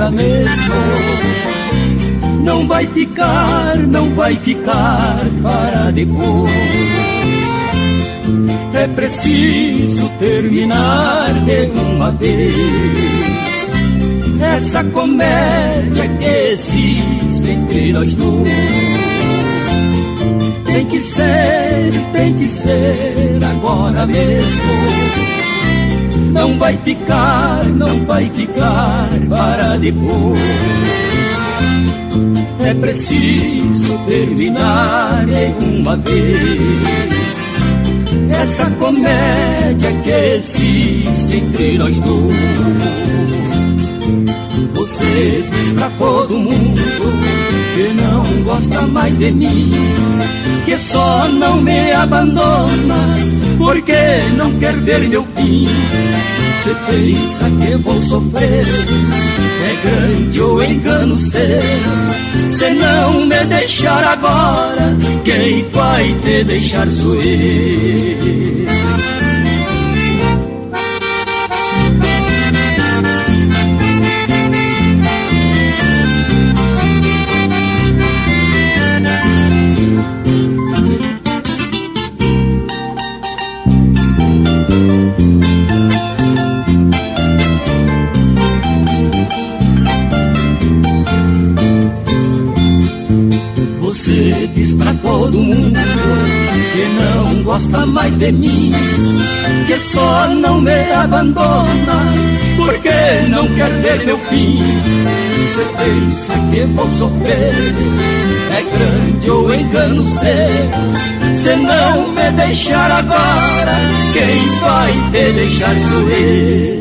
agora mesmo. Não vai ficar para depois. É preciso terminar de uma vez essa comédia que existe entre nós dois. Tem que ser agora mesmo. Não vai ficar para depois. É preciso terminar de uma vez essa comédia que existe entre nós dois. Você diz pra todo mundo que não gosta mais de mim, que só não me abandona porque não quer ver meu fim. Você pensa que vou sofrer, é grande o engano seu. Se não me deixar agora, quem vai te deixar sou eu. Você diz pra todo mundo que não gosta mais de mim, que só não me abandona porque não quer ver meu fim. Você pensa que vou sofrer, é grande o engano seu. Se não me deixar agora, quem vai te deixar sou eu.